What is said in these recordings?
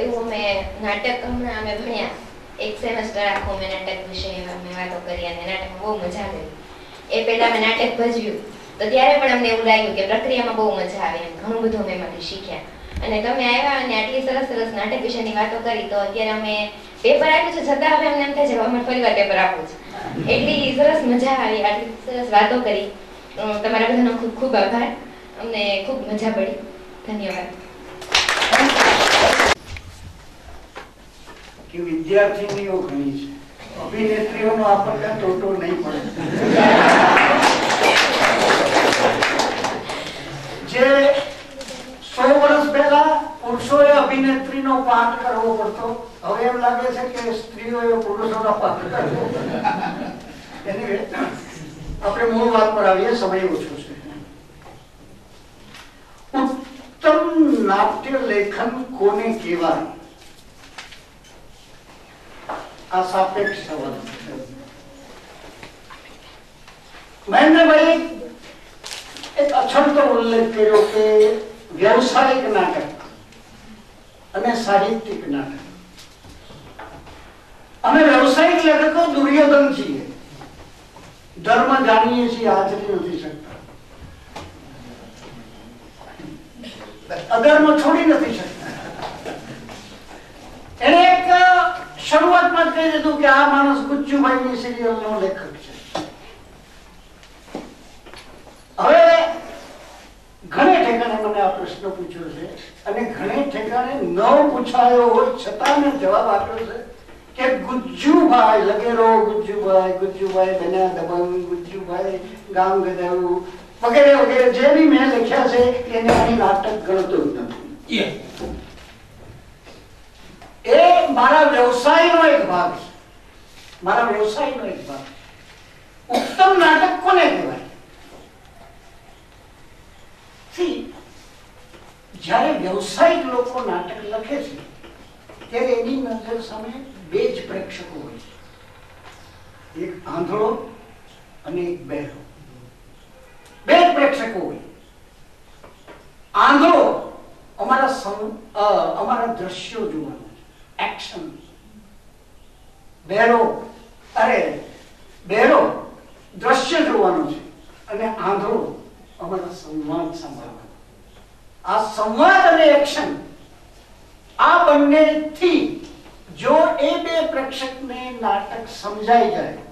એવું અમે નાટક હમણાં અમે ભણ્યા, એક સેમેસ્ટર આખું અમે નાટક વિશે અમે વાતો કરી અને નાટકમાં બહુ મજા આવી. એ પહેલા અમે નાટક ભજવ્યું તો ત્યારે પણ અમને એવું લાગ્યું કે પ્રક્રિયામાં બહુ મજા આવે, એમ ઘણું બધું અમે એમાંથી શીખ્યા. અને તમે આવ્યા અને આટલી સરસ સરસ નાટક વિશેની વાતો કરી તો અત્યારે અમે પેપર આપ્યું છે છતાં હવે અમને એમ થાય છે કે અમે ફરીવાર પેપર આપવું છે. એટલી સરસ મજા આવી, આટલી સરસ વાતો કરી. તમારા બધાનો ખૂબ ખૂબ આભાર, અમને ખૂબ મજા પડી. ધન્યવાદ. કે વિદ્યાર્થીનીઓ ઘણી છે, અભિનેત્રીઓનો આપણને ટોટો નહીં પડે. જે 100 વર્ષ પહેલા પુરુષોએ અભિનેત્રીનો પાઠ કરવો પડતો, હવે એમ લાગે છે કે સ્ત્રીઓએ પુરુષોનો પાઠ કરવો. એની આપણે મૂળ વાત પર આવીએ, સમય ઓછો છે. ઉત્તમ નાટ્ય લેખન કોને કહેવાય? આ સાપેક્ષ સવાલ છે. મહેન્દ્રભાઈ એક અછડતો ઉલ્લેખ કર્યો કે વ્યવસાયિક નાટક અને સાહિત્યિક નાટક. અમે વ્યવસાયિક લેખકો દુર્યોધન છીએ, ધર્મ જાણીએ છીએ, આચરી નથી શકતા, અધર્મ છોડી નથી શકતા. એને એક શરૂઆતમાં કહી દીધું કે આ માણસ ગુજ્જુભાઈની સિરિયલનો લેખક છે. હવે ઘણે ઠેકાણે મને આ પ્રશ્ન પૂછ્યો છે અને ઘણે ઠેકાણે ન પૂછાયો હોય છતાં મેં જવાબ આપ્યો છે કે ગુજ્જુભાઈ લગેરો, ગુજ્જુભાઈ બન્યા દબંગ, ગુજ્જુભાઈ ગામ ગધાયું વગેરે વગેરે જે બી મેં લખ્યા છે એને અહીં નાટક ગણતો જ નથી. એ મારા વ્યવસાયનો એક ભાગ છે, મારા વ્યવસાયનો એક ભાગ. ઉત્તમ નાટક કોને કહેવાય? જ્યારે વ્યવસાયિક લોકો નાટક લખે છે ત્યારે એની નજર સામે બે જ પ્રેક્ષકો હોય છે, એક આંધળો અને એક બહેરો. બે જ પ્રેક્ષકો હોય. આંધળો અમારા દ્રશ્યો જોવાનું, એક્શન. બહેરો દ્રશ્ય જોવાનું છે અને આંધળો અમારા સંવાદ સાંભળવાનો. આ સંવાદ અને એક્શન, આ બંનેથી જો એ બે પ્રેક્ષકને નાટક સમજાઈ જાય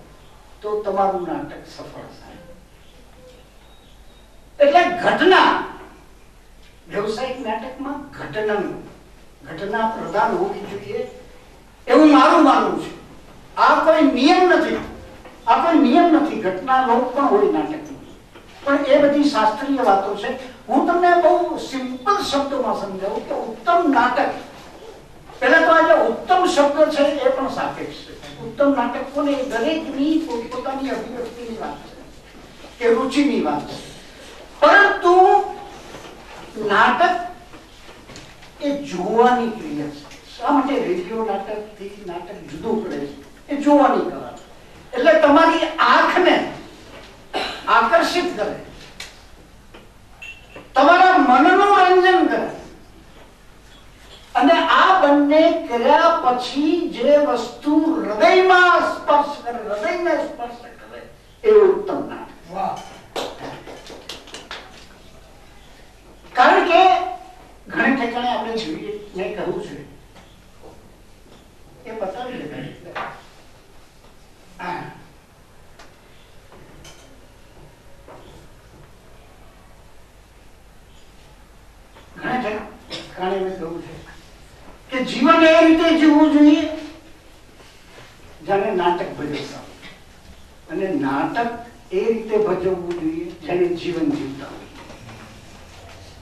તો તમારું નાટક સફળ થાય. એટલે ઘટના, વ્યવસાયિક નાટકમાં ઘટના પ્રધાન હોવી જોઈએ એવું મારું માનવું છે. આ કોઈ નિયમ નથી, ઘટના લોક પણ હોય નાટકમાં, પણ એ બધી શાસ્ત્રીય વાતો છે. હું તમને બહુ સિમ્પલ શબ્દોમાં સમજાવું કે ઉત્તમ નાટક, પહેલા તો આજે ઉત્તમ શબ્દ છે એ પણ સાપેક્ષ છે. ઉત્તમ નાટક કોને? દરેકની પોતપોતાની અભિવ્યક્તિની વાત છે કે રુચિની વાત છે. પરંતુ નાટક એ જોવાની ક્રિયા છે. શા માટે રેડિયો નાટકથી નાટક જુદું પડે છે? એ જોવાની કલા. એટલે તમારી આંખને આકર્ષિત કરે, તમારા મનનું રંજન કરે, અને આ બંને કર્યા પછી જે વસ્તુ હૃદયમાં સ્પર્શ કરે, હૃદયને સ્પર્શ કરે એ ઉત્તમ નાટક. વાહ! કારણ કે ઘણા ઠેકાણે આપણે જોઈએ, મેં કહ્યું છે એ બતાવી લેતા ઘણા ઠેકાણે મેં કહ્યું છે કે જીવન એ રીતે જીવવું જોઈએ જાણે નાટક ભજવતા, અને નાટક એ રીતે ભજવવું જોઈએ જાણે જીવન જીવતા હોય.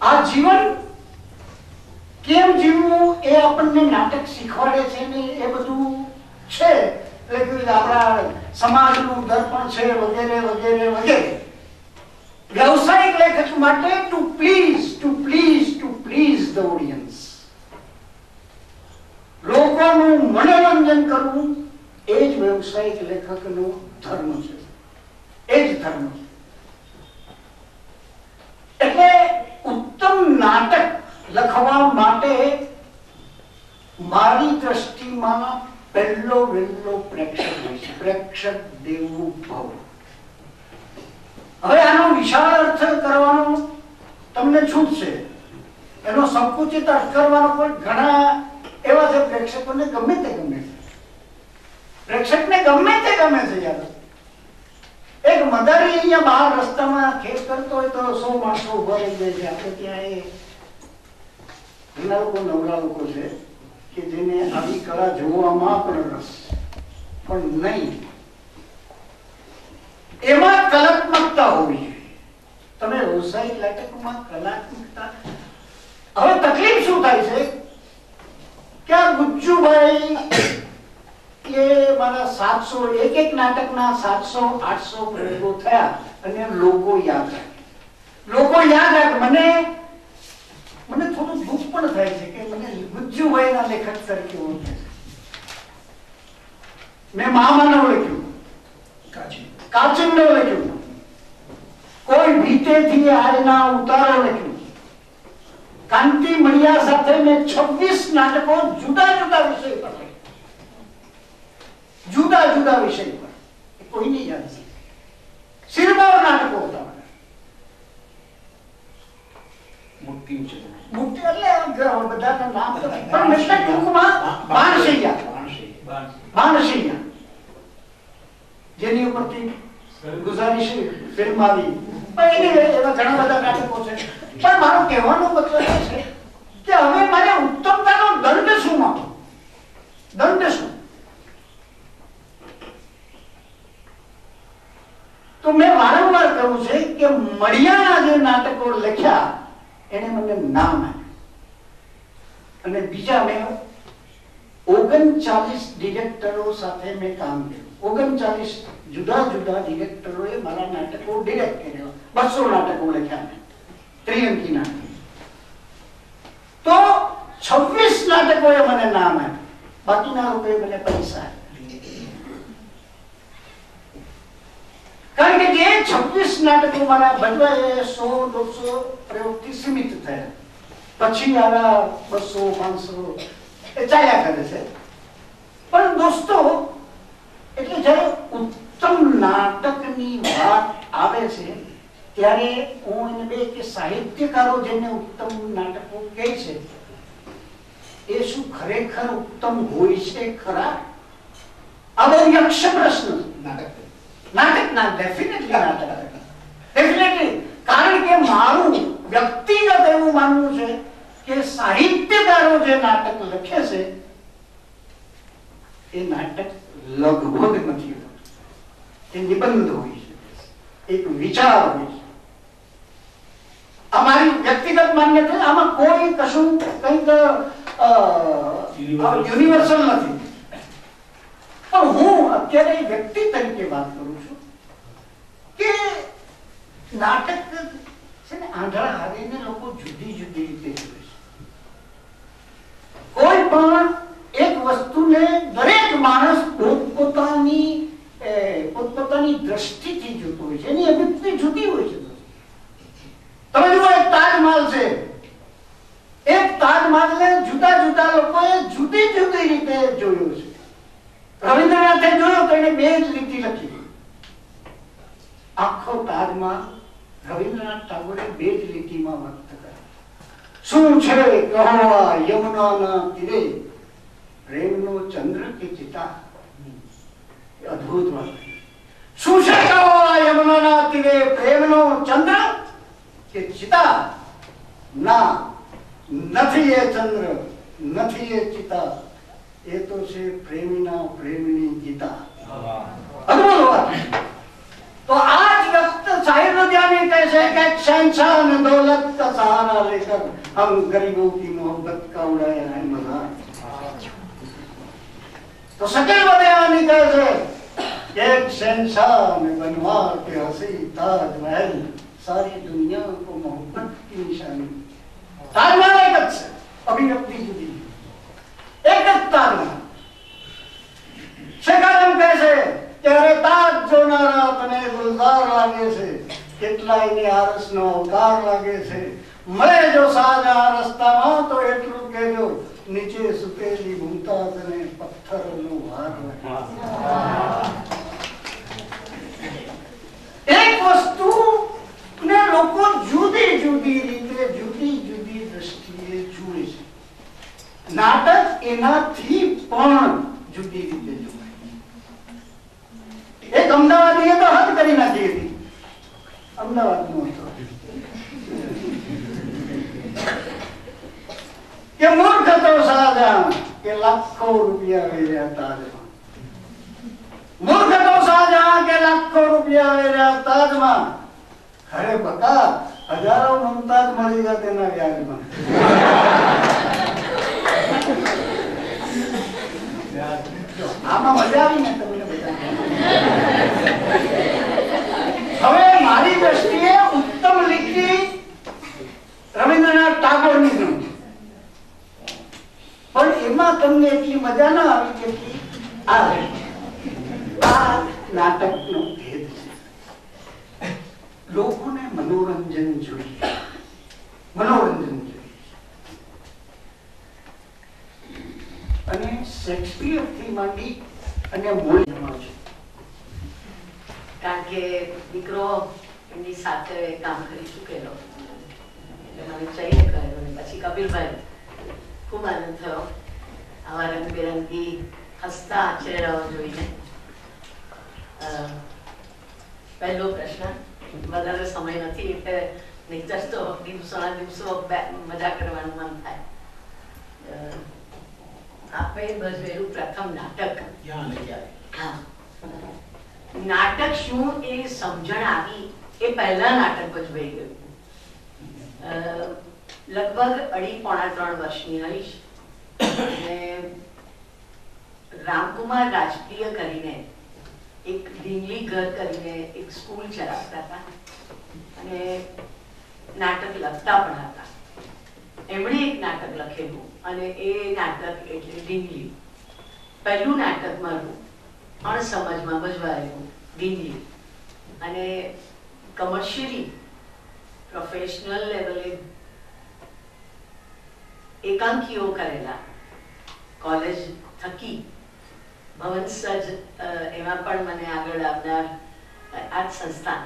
આ જીવન કેમ જીવવું એ આપણને નાટક શીખવાડે છે ને એ બધું છે. એટલે આપણા સમાજનું દર્પણ છે વગેરે વગેરે વગેરે. વ્યવસાયિક લેખક માટે ટુ પ્લીઝ ધ ઓડિયન્સ, લોકોનું મનોરંજન કરવું એ જ વ્યવસાયિક લેખકનો ધર્મ છે, એ જ ધર્મ છે. એટલે ઉત્તમ નાટક લખવા માટે મારી દ્રષ્ટિમાં પહેલો વહેલો પ્રેક્ષક હોય છે, પ્રેક્ષક દેવો ભવ. હવે આનો વિશાળ અર્થ કરવાનો તમને છૂટ છે, એનો સંકુચિત અર્થ કરવાનો પણ ઘણા એવા છે પ્રેક્ષકોને ગમે તે ગમે છે, પ્રેક્ષકને ગમે તે ગમે છે. યાર એક મદારી અહીંયા બહાર રસ્તામાં ખેલ કરતો હોય તો 100 માણસો ઉભા રહી જાય છે. આપણે ત્યાં એ ઘણા લોકો નવરા લોકો છે કે જેને આવી કળા જોવામાં પણ રસ, પણ નહીં એમાં કલાત્મકતા હોવી જોઈએ. તમે વ્યવસાયિક નાટકમાં કલાત્મકતા, હવે તકલીફ શું થાય છે કે આ ગુજ્જુભાઈ એ મારા 700 એક નાટકના 700-800 પ્રયોગો થયા અને લોકો યાદ રાખે. મને થોડું દુઃખ પણ થાય છે કે મને ગુજ્જુભાઈના લેખક તરીકે ઓળખે છે. મેં મામાને ઓળખ્યું, કાચિંડો લખ્યું, કોઈ ભીતેથી આજના ઉતારો લખ્યું. કાંતિ મણિયા સાથે મેં 26 નાટકો જુદા જુદા વિષય પર લખ્યા, જુદા જુદા વિષય પર. કોઈને યાદ નથી. સિરમોર નાટકો હતા. મોટી એટલે બધાના નામ પણ મિસ્ટર ટૂંકમાં બાણશૈયા જેની ઉપરથી ગુજારી ફિલ્મ આવી, એવા ઘણા બધા નાટકો છે. પણ મારો કહેવાનો મતલબ એ છે કે હવે મારે ઉત્તમતાનો દંડ શું આપો, દંડ શું? તો મેં વારંવાર કહ્યું છે કે મળિયાના જે નાટકો લખ્યા એને મને નામ આપ્યું, અને બીજા મેં 39 ડિરેક્ટરો સાથે મેં કામ કર્યું. 39 જુદા જુદા ડિરેક્ટરોએ મારા નાટકો ડિરેક્ટ કર્યા. 200 નાટકો લખ્યા મેં, ત્રિઅંકી નાટક. તો 26 નાટકોએ મને નામ આપ્યું, બાકીના લોકોએ મને પૈસા આપ્યા. કારણ કે જે 26 નાટકો મારા બનવા 100-200 પ્રયોગથી સીમિત થયા, પછી આવા 200-500 એ ચાલ્યા કરે છે. પણ દોસ્તો, એટલે જ્યારે ઉત્તમ નાટકની વાત આવે છે ત્યારે હું એને બે કે સાહિત્યકારો જેને ઉત્તમ નાટકો કહે છે એ શું ખરેખર ઉત્તમ હોય છે ખરા? આ બહુ યક્ષ પ્રશ્ન. નાટકના ડેફિનેટલી કારણ કે મારું વ્યક્તિગત એવું માનવું છે કે સાહિત્યકારો જે નાટક લખે છે એ નાટક લગભગ નથી હોતું, એ નિબંધ હોય છે, એક વિચાર હોય છે. અમારી વ્યક્તિગત માન્યતા, આમાં કોઈ કશું કંઈક યુનિવર્સલ નથી. પણ હું અત્યારે વ્યક્તિ તરીકે વાત કરું છું કે નાટક છે ને આંધળા હારીને લોકો જુદી જુદી રીતે જોવે છે. કોઈ પણ એક વસ્તુને દરેક માણસ પોતપોતાની દ્રષ્ટિથી જોતો હોય છે, એની અભિવ્યક્તિ જુદી હોય છે. તમે જુઓ, એક તાજમહલ છે, એક તાજમહલને જુદા જુદા લોકોએ જુદી જુદી રીતે જોયો છે. રવિન્દ્રનાથે જોયો તો એને 2 જ લીટી લખી. આખો તાજમહલ રવિન્દ્રનાથ ટાગોરે 2 જ લીટીમાં વ્યક્ત કર્યો. શું છે કહો આ યમુનાના તીરે પ્રેમનો ચંદ્ર કે ચિતા? અદ્ભુત વાત. શું છે કહો આ યમુનાના તીરે પ્રેમનો ચંદ્ર કે ચિતા? ના, નથી એ ચંદ્ર, નથી એ ચિતા, એ તો છે પ્રેમીના પ્રેમની ગીતા. અદ્ભુત વાત. तो आज वक्त साहिर जाने कैसे कि शहंशाह ने दौलत का सहारा लेकर हम गरीबों की मोहब्बत का उड़ाया है मजाक. तो सकल बयानी कैसे एक शहंशाह ने बनवा के हंसी ताजमहल सारी दुनिया को मोहब्बत की निशानी. ताजमहल एक अभिव्यक्ति जुदी, एक ताजमहल. शिकारम कैसे ત્યારે તાજ જોનારા તને ગુલઝાર લાગે છે, કેટલાયની આરસનો અવતાર લાગે છે. મળે જો સાજા રસ્તામાં તો એટલું કહેજો નીચે સુતેલી મુમતાઝ ને પથ્થરનો હાર. એક વસ્તુ ને લોકો જુદી જુદી રીતે જુદી જુદી દ્રષ્ટિએ જુએ છે. નાટક એનાથી પણ જુદી રીતે જોવાય. એક અમદાવાદીએ તો હદ કરી નાખી હતી. અમદાવાદનો હતો કે મૂર્ખ હતો શાહજહાં કે લાખો રૂપિયા વેર્યા તાજમાં. મૂર્ખ હતો શાહજહાં કે લાખો રૂપિયા વેર્યા તાજમાં. અરે બકા, હજારો મુમતાજ મળી ગયા તેના વ્યાજમાં. આમાં મજા આવી ને તમને બધા. હવે મારી દ્રષ્ટિએ ઉત્તમ લીટી રવિન્દ્રનાથ ટાગોરની ગણી, પણ એમાં તમને એટલી મજા ના આવી જેટલી આ નાટકનો ભેદ છે. લોકોને મનોરંજન જોઈએ, મનોરંજન જોઈએ. અને શેક્સપિયર થી માંડી અને મોલીમાં છે. કારણ કે દીકરો એમની સાથે કામ કરી ચૂકેલો એટલે મને ચઈને કહ્યું અને પછી કપિલભાઈ ખૂબ આનંદ થયો આવા રંગબેરંગી હસતા ચહેરાઓ જોઈને. પહેલો પ્રશ્ન, વધારે સમય નથી એટલે નહીતર તો દિવસોના દિવસો મજા કરવાનું મન થાય. આપે ભજવેલું પ્રથમ નાટક. હા, નાટક શું એ સમજણ આવી એ પહેલા નાટક ભજવાઈ ગયું. લગભગ 2.5-3 વર્ષની હઈશ. અને રામકુમાર રાજકીય કરીને એક ઢીંગલી ઘર કરીને એક સ્કૂલ ચલાવતા હતા અને નાટક લખતા પણ હતા. એમણે એક નાટક લખેલું અને એ નાટક એટલે ઢીંગલી. પહેલું નાટક મારું અણસમજમાં ભજવાયેલું ઢીંગલી. અને કમર્શિયલી પ્રોફેશનલ લેવલે એકાંકીઓ કરેલા કોલેજ થકી ભવન સજ એમાં પણ મને આગળ આવનાર આ જ સંસ્થાન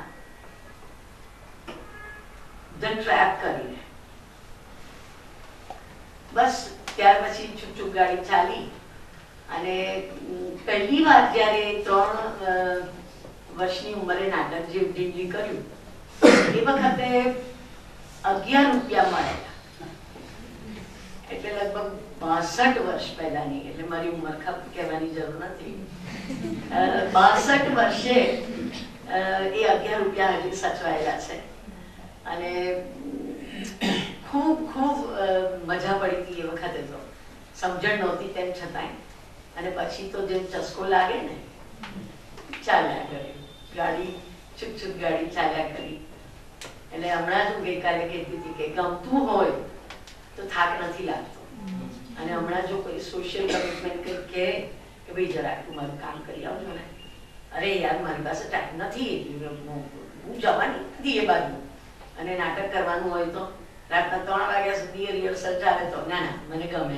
ધ ટ્રેપ કરીને બસ ત્યાર પછી ચૂપ ગાડી ચાલી. અને પહેલી વાર જ્યારે 3 વર્ષની ઉંમરે નાટક જે ઢીંગલી કર્યું એ વખતે 11 રૂપિયા મળેલા. એટલે લગભગ 62 વર્ષ પહેલાની, એટલે મારી ઉંમર કહેવાની જરૂર નથી. 62 વર્ષે એ 11 રૂપિયા હજી સચવાયેલા છે. અને ખૂબ ખૂબ મજા પડી હતી એ વખતે. તો સમજણ નહોતી તેમ છતાંય. અને પછી તો જેમ ચસ્કો લાગે ને ચાલ્યા કરી ગાડી, ચૂપ ગાડી ચાલ્યા કરી. એટલે હમણાં જ હું ગઈકાલે કહેતી હતી કે ગમતું હોય તો થાક નથી લાગતો. અને હમણાં જો કોઈ સોશિયલ કમિટમેન્ટ કંઈક કહે કે ભાઈ જરાક તું મારું કામ કરી આવજો ને, અરે યાર મારી પાસે ટાઈમ નથી, હું જવાની નથી એ બાજુ. અને નાટક કરવાનું હોય તો રાતના 3 વાગ્યા સુધી રિહર્સલ ચાલે તો ના ના મને ગમે.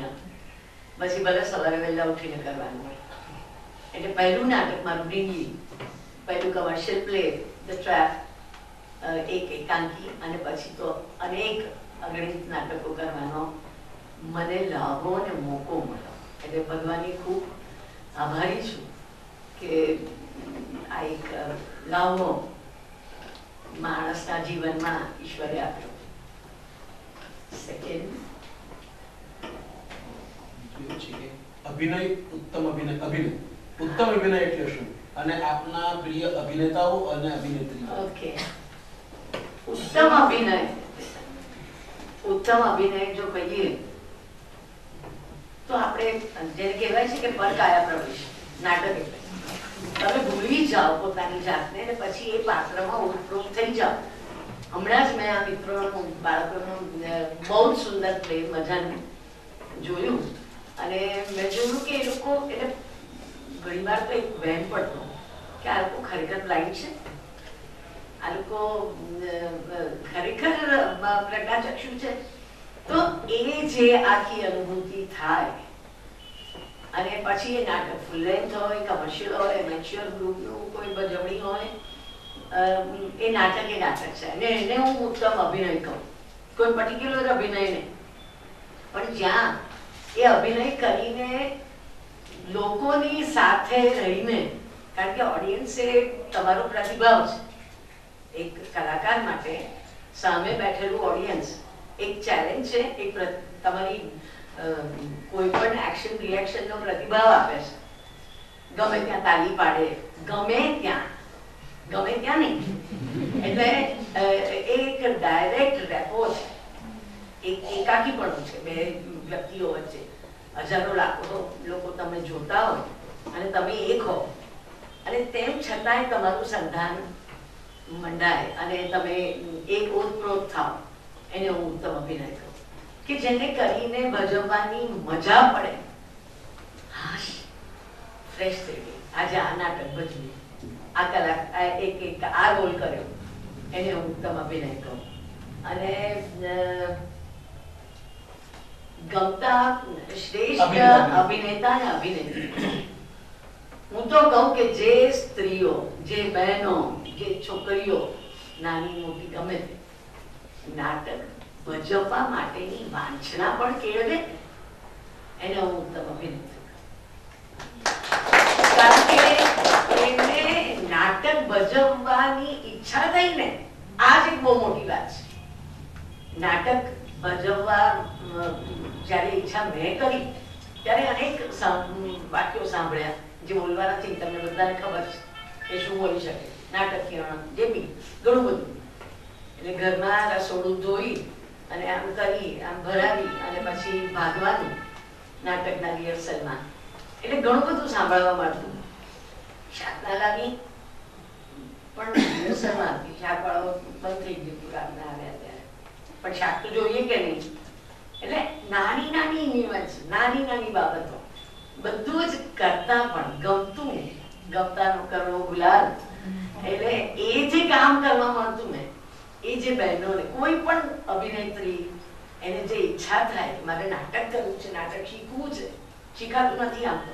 પછી ભલે સવારે વહેલા ઉઠીને કરવાનું હોય. એટલે પહેલું નાટક મારું ઢીંગલી, પહેલું કમર્શિયલ પ્લે ધ ટ્રેપ, એક એકાંકી. અને પછી તો અનેક અગણિત નાટકો કરવાનો મને લાભો અને મોકો મળ્યો. એટલે ભગવાનની ખૂબ આભારી છું કે આ એક લાભો માણસના જીવનમાં ઈશ્વરે આપ્યો. સેકન્ડ, અભિનય, ઉત્તમ અભિનય. ઉત્તમ અભિનય એટલે શું? અને આપના પ્રિય અભિનેતાઓ અને અભિનેત્રીઓ. ઓકે, ઉત્તમ અભિનય જો કહીએ તો આપણે જેને કહેવાય છે કે પરકાયા પ્રવેશ. નાટક એટલે તમે ભૂલી જાઓ પોતાની જાતને અને પછી એ પાત્રમાં ઓતપ્રોત થઈ જાઓ. હમણાં જ મેં આ મિત્રોનું બાળકોનું બહુ જ સુંદર પ્લે મજાનું જોયું. અને મેં જોયું કે એ લોકો, એટલે ઘણી વાર તો એક વહેમ પડતો કે આ લોકો ખરેખર બ્લાઇન્ડ છે, આ લોકો ખરેખર પ્રજ્ઞાચક્ષુ છે. તો એ જે આખી અનુભૂતિ થાય અને પછી એ નાટક ફૂલ લેન્થ હોય, કમર્શિયલ હોય, મેચ્યોર ગ્રુપનું કોઈ ભજવણી હોય, એ નાટક છે. અને એને હું ઉત્તમ અભિનય કહું, કોઈ પર્ટિક્યુલર અભિનય નહીં, પણ જ્યાં એ અભિનય કરીને લોકોની સાથે રહીને, કારણ કે ઓડિયન્સ એ તમારો પ્રતિભાવ છે. એક કલાકાર માટે સામે બેઠેલું ઓડિયન્સ એક ચેલેન્જ છે, એક તમારી કોઈ પણ એક્શન રિએક્શનનો પ્રતિભાવ આપે છે. ગમે ત્યાં તાલી પાડે, ગમે ત્યાં નહીં. એટલે એક ડાયરેક્ટ રેપો છે, એક એકાકીપણું છે બે વ્યક્તિઓ વચ્ચે. હજારો લાખો લોકો તમે જોતા હોય અને તમે એક હો, અને તેમ છતાંય તમારું સંધાન મંડાય અને તમે એક ઓતપ્રોત થાવ, એને હું ઉત્તમ અભિનય કહું. કે જેને કરીને ભજવવાની મજા પડે, હાશ ફ્રેશ થઈ ગઈ, આજે આ નાટક ભજવ્યું, આ કલાકાર એક આ રોલ કર્યો, એને હું ઉત્તમ અભિનય કહું. અને ગમતા શ્રેષ્ઠ અભિનેતા અને અભિનેત્રી, હું તો કહું કે જે સ્ત્રીઓ, જે બહેનો, જે છોકરીઓ, નાની મોટી ગમે તે, નાટક ભજવવા માટેની વાંછના પણ કેળવે, એને હું ઉત્તમ અભિનેત્રી. કારણ કે એને નાટક ભજવવાની ઈચ્છા થઈ ને, આ જ એક બહુ મોટી વાત છે. નાટક ભજવવા જયારે ઈચ્છા મેં કરી ત્યારે અનેક વાક્યો સાંભળ્યા જે બોલવા નથી, તમને બધાને ખબર છે કે શું બોલી શકે, નાટકીય જે બી ઘણું બધું. એટલે ઘરમાં રસોડું ધોઈ અને આમ કરી, આમ ભરાવી અને પછી ભાગવાનું નાટકના રિહર્સલમાં. એટલે ઘણું બધું સાંભળવા મળતું. શાક ના લાવી પણ રિહર્સલમાં હતી, શાક વાળો બંધ થઈ ગયું હતું રાતના આવ્યા ત્યારે, પણ શાક તો જોઈએ કે નહીં. એટલે નાની નાની નિયમન, નાની નાની બાબતો બધું જ કરતા પણ ગમતું, ગમતાનો કરવો ગુલાલ. એટલે એ જે કામ કરવા મળતું ને, એ જે બહેનોને, કોઈ પણ અભિનેત્રી એને જે ઈચ્છા થાય મારે નાટક કરવું છે, નાટક શીખવું છે, શીખાતું નથી આમ તો.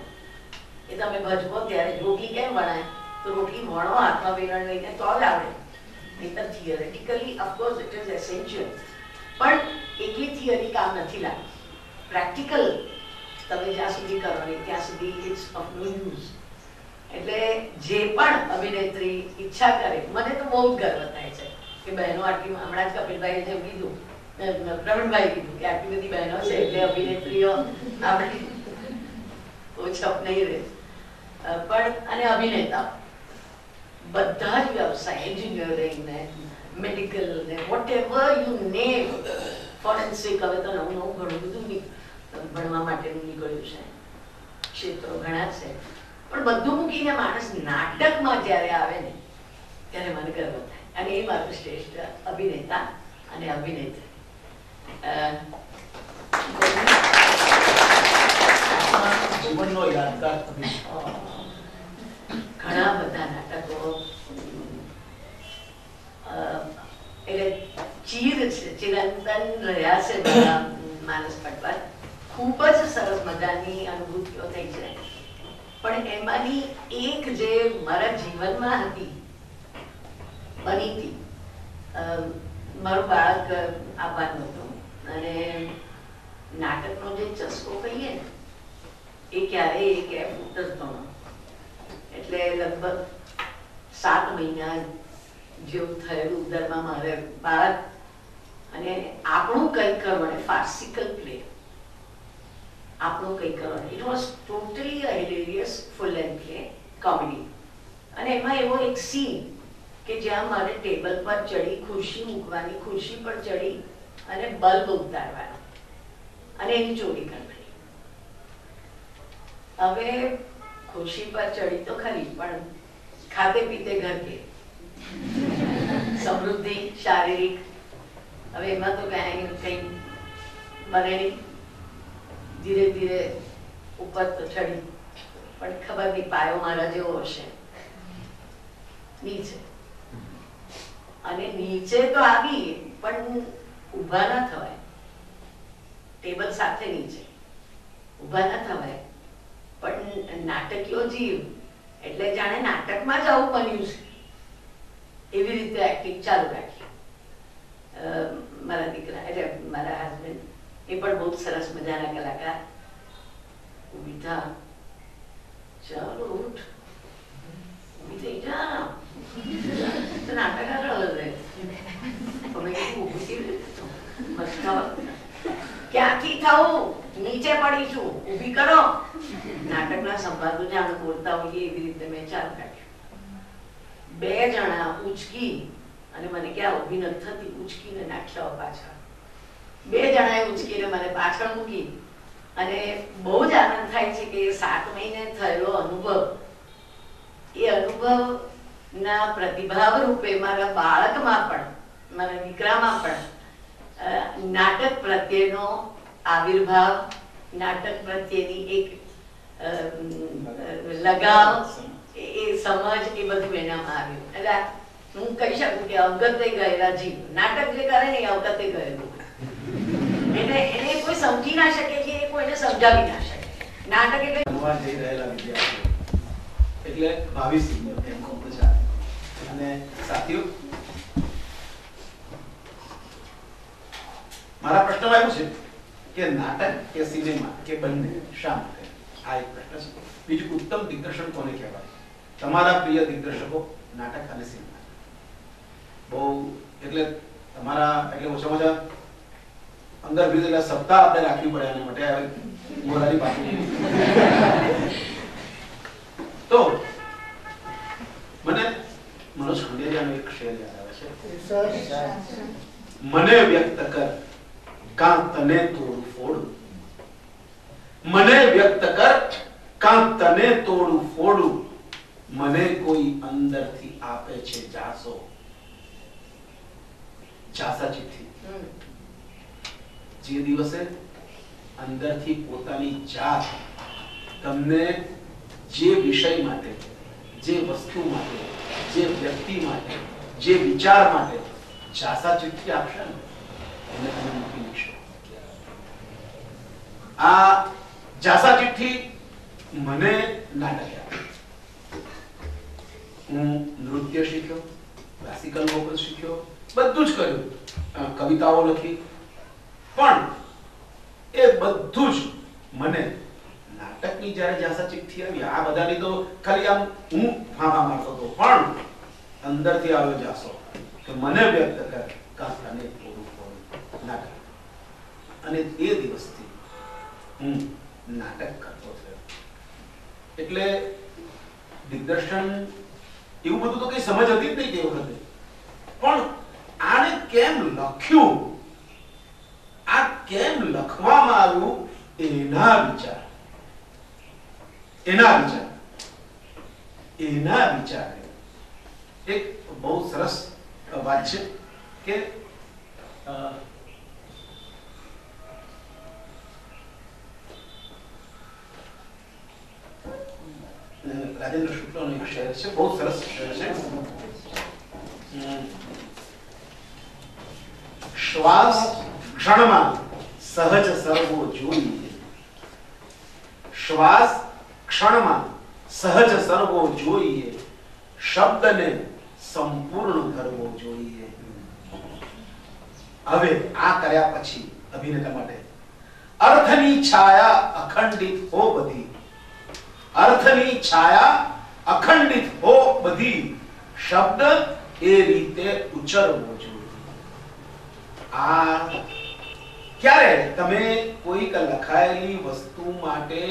એ તમે ભજવો ત્યારે રોટલી કેમ વણાય, તો રોટલી વણો હાથમાં વેલણ લઈને તો જ આવડે, નહીતર theoretically of course it is essential, પણ એકલી થિયરી કામ નથી લાગતું. પ્રેક્ટિકલ તમે જ્યાં સુધી કરો નહીં ત્યાં સુધી ઇટ્સ ઓફ નો યુઝ. એટલે જે પણ અભિનેત્રી ઈચ્છા કરે, મને તો બહુ જ ગર્વ થાય છે કે બહેનો આટલી, હમણાં જ કપિલભાઈએ જેમ કીધું, પ્રવીણભાઈ કીધું કે આટલી બધી બહેનો છે એટલે અભિનેત્રીઓ આપણે ઓછપ નહીં રહે. પણ અને અભિનેતા બધા જ વ્યવસાય, એન્જિનિયરિંગ ને મેડિકલ ને whatever you name, forensic, હવે તો નવું નવું ઘણું બધું ભણવા માટેનું નીકળ્યું છે, ક્ષેત્રો ઘણા છે. પણ બધું મૂકીને માણસ નાટકમાં જયારે આવે ને ત્યારે મને ગર્વ થાય. અને એ મારું શ્રેષ્ઠ અભિનેતા અને અભિનેત્રી. જીવનનો યાદગાર ઘણા બધા નાટકો, એટલે ચિરંતન રહ્યા છે મારા માનસ પટ પર. ખૂબ જ સરસ મજાની અનુભૂતિઓ થઈ છે. પણ એમાંની એક જે મારા જીવનમાં હતી, બની હતી, મારું બાળક આવવાનું હતું અને નાટકનો જે ચસ્કો કહીએ ને, એ ક્યારેય એ કેપ ઉતરતો ન. એટલે લગભગ 7 મહિના જેવું થયેલું ઉદરમાં મારે બાળક. અને આપણું કંઈક કરવાનું, ફાર્સિકલ પ્લે, આપણું કંઈક કરવાનું. It was totally a હિલેરિયસ full length play, comedy. અને એમાં એવો એક સીન કે જ્યાં મારે ટેબલ પર ચડી ખુરશી મૂકવાની, ખુરશી પર ચડી અને બલ્બ ઉતારવાનો અને એની ચોરી કરવાની. હવે ખુરશી પર ચડી તો ખરી, પણ ખાતે પીતે ઘર કે, સમૃદ્ધિ શારીરિક. હવે એમાં તો કઈ બને નહીં. ધીરે ધીરે ઉપર તો ચડી, પણ ખબર નહીં પાયો મારા જેવો હશે નીચે. અને નીચે તો આવી પણ ઊભા ના થવાય. ટેબલ સાથેની છે, ઊભા ના થવાય, પણ નાટકીય જીવ એટલે જાણે નાટકમાં જ આવું બન્યું છે એવી રીતે એક્ટિંગ ચાલુ રાખી. મારા દીકરા એટલે મારા હસબન્ડ એ પણ બહુ સરસ મજાના કલાકાર. ઊભી થા, ચાલો ઉઠ, ઊભી થઈ જા, તો નાટક આગળ વધે. અમે ઊભી કેવી રીતે ક્યાંથી થવું, નીચે પડીશું, ઊભી કરો. નાટકના સંવાદો જાણે બોલતા હોઈએ એવી રીતે મેં ચાલુ રાખ્યું. 2 જણા ઉચકી અને મને ક્યાં ઊભી નથી થતી, ઉચકીને નાખ્યા પાછળ. 2 જણાએ ઉચકીને મને પાછળ મૂકી. અને બહુ જ આનંદ થાય છે કે 7 મહિને થયેલો અનુભવ, એ અનુભવ ના પ્રતિભાવ રૂપે મારા બાળકમાં પણ, મારા દીકરામાં પણ નાટક પ્રત્યેનો આવિર્ભાવ, નાટક પ્રત્યેની એક લગાવ, એ સમજ, એ બધું એનામાં આવ્યું. એટલે હું કહી શકું કે અવગતે ગયેલા જીવ, નાટક જે કરે ને એ અવગતે ગયેલું. એને કોઈ સમજી ના શકે કે એ કોઈને સમજાવી ના શકે. નાટક એટલે બનવા જઈ રહેલા વિદ્યાર્થીઓ, એટલે ભાવિ સિનિયર એમ કહું તો ચાલે. અને સાથીઓ, મારા પ્રશ્નમાં એવું છે કે નાટક કે સિનેમા કે બંને શા માટે? આ એક પ્રશ્ન છે. બીજું, ઉત્તમ દિગ્દર્શન કોને કહેવાય? તમારા પ્રિય દિગ્દર્શકો નાટક અને સિનેમા. બહુ એટલે તમારા એટલે ઓછામાં ઓછા 15-20 સપ્તાહ આપણે રાખવી પડે એના માટે. મોરારી પાછી તો મને મનોજ ખંડેરિયાનો એક શેર યાદ આવે છે. મને વ્યક્ત કર કાં તને તોડું ફોડું, મને વ્યક્ત કર કાં તને તોડું ફોડું, મને કોઈ અંદરથી આપે છે જાસો. જાસા ચિઠ્ઠી. જે દિવસે અંદરથી પોતાની જાત તમને જે વિષય માટે, જે વસ્તુ માટે, જે વ્યક્તિ માટે, જે વિચાર માટે જાસા ચિઠ્ઠી આપશે ને, એને તમે મૂકી લેશો. આ જાસા ચિઠ્ઠી મને નાટક આપે. હું નૃત્ય શીખ્યો, ક્લાસિકલ વોકલ શીખ્યો, બધું જ કર્યું, કવિતાઓ લખી, પણ એ બધું જ મને નાટકની જ્યારે જાસા ચિઠ્ઠી આવી, આ બધાની તો ખાલી આમ હું ફાંફા મારતો હતો, પણ અંદરથી આવ્યો જાસો કે મને વ્યક્ત કર કાં તને થોડું થોડું નાટક. અને એ દિવસથી હું નાટક કરતો થયો. એટલે દિગ્દર્શન એવું બધું તો કઈ સમજ હતી જ નહીં તે વખતે, પણ આને કેમ લખ્યું, આ કેમ લખવામાં આવ્યું, એના વિચાર એક બહુ સરસ વાત છે કે રાજેન્દ્ર શુક્લનો એક શેર છે, બહુ સરસ શેર છે. શ્વાસ ક્ષણમાં સહજ સર્વો જોઈએ, શ્વાસ ક્ષણમાં સહજ સર્વો જોઈએ, શબ્દને સંપૂર્ણ કરવો જોઈએ. હવે આ કર્યા પછી અભિનેતા માટે અર્થની છાયા અખંડિત હો બધી, અર્થની છાયા અખંડિત હો બધી, શબ્દ એ રીતે ઉચ્ચારવો જોઈએ. આ ક્યારે તમે કોઈક લખાયેલી વસ્તુ માટે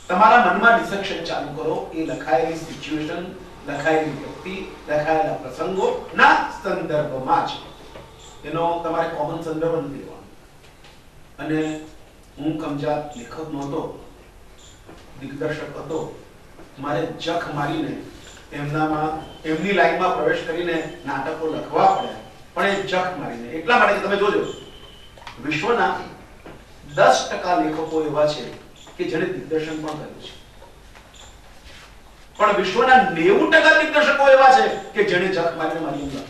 તમારા મનમાં ડિસેક્શન ચાલુ કરો, એ લખાયેલી સિચ્યુએશન, લખાયેલી વ્યક્તિ, લખાયેલા પ્રસંગો ના સંદર્ભમાં છે. એનો તમારે કોમન સંદર્ભ નથી લેવાનો. અને હું કમજાત લેખક નહોતો, દિગ્દર્શક હતો. મારે જખ મારીને એમની લાઈનમાં પ્રવેશ કરીને નાટકો લખવા પડ્યા, પણ એ જખ મારીને. એટલા માટે તમે જોજો, વિશ્વના 10% લેખકો એવા છે કે જેણે દિગ્દર્શન પણ કર્યું છે, પણ વિશ્વના 90% દિગ્દર્શકો એવા છે કે જેણે જખ મારીને મારી અંદર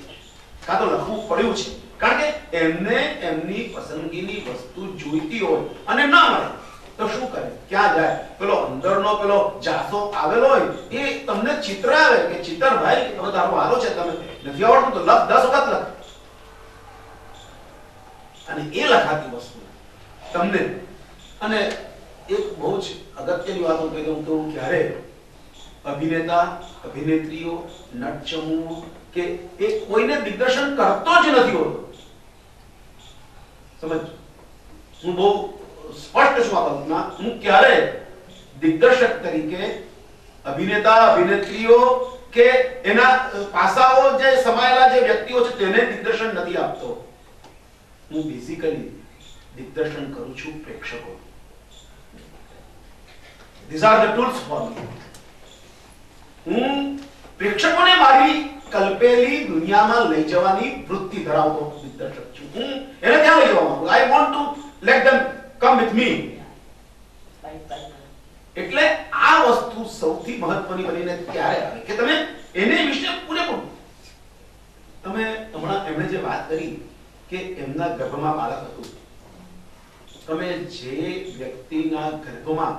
કાં તો લખવું પડ્યું છે, કારણ કે એમને એમની પસંદગીની વસ્તુ જોઈતી હોય અને ના મળે તો શું કરે, ક્યાં જાય? પેલો અંદરનો પેલો જાસો આવેલો હોય એ તમને ચિત્ર આવે કે ચિત્ર ભાઈ હવે તારો વારો છે, તમે નથી આવડતું તો લખ 10 વખત લખ, અને એ લખાતી વસ્તુ તમને. અને એક બહુ જ અગત્યની વાત હું કહી દઉં તો ક્યારે અભિનેતા અભિનેત્રીઓ નટચમૂ કે એ કોઈને દિગ્દર્શન કરતો જ નથી હોતો. સમજ, હું બહુ સ્પષ્ટ છું આ બાબતમાં. હું ક્યારે દિગ્દર્શક તરીકે અભિનેતા અભિનેત્રીઓ કે એના પાસાઓ જે સમાયેલા જે વ્યક્તિઓ છે તેને દિગ્દર્શન નથી આપતો. હું બેઝિકલી દિગ્દર્શન કરું છું પ્રેક્ષકો. These are the tools for me. હું પ્રેક્ષકોને મારી કલ્પેલી દુનિયામાં લઈ જવાની વૃત્તિ ધરાવતો દિગ્દર્શક છું. હું એને ત્યાં લઈ જવા માંગુ. I want to let them come with me. એટલે આ વસ્તુ સૌથી મહત્વની બનીને ત્યારે આવે કે તમે એને વિશે પૂરેપૂરું. તમે હમણાં એમણે જે વાત કરી કે એમના ગર્ભમાં બાળક હતું, તમે જે વ્યક્તિના ગર્ભમાં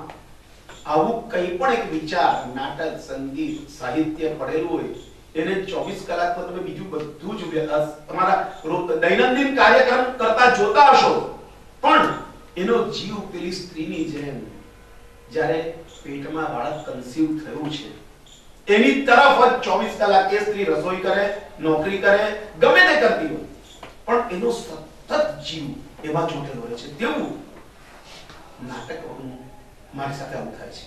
આવું કંઈ પણ એક વિચાર, નાટક, સંગીત, સાહિત્ય પડેલું હોય એને 24 કલાકમાં તમે બીજું બધું જ તમારા દૈનંદિન કાર્યક્રમ કરતા જોતા હશો, પણ એનો જીવ પેલી સ્ત્રીની જેમ જ્યારે પેટમાં બાળક કન્સીવ થયું છે એની તરફ જ 24 કલાક એ સ્ત્રી રસોઈ કરે, નોકરી કરે, ગમે તે કરતી હોય, પણ એનો સતત જીવ એમાં ચોંટેલો રહે છે. તેવું નાટક મારી સાથે આવું થાય છે.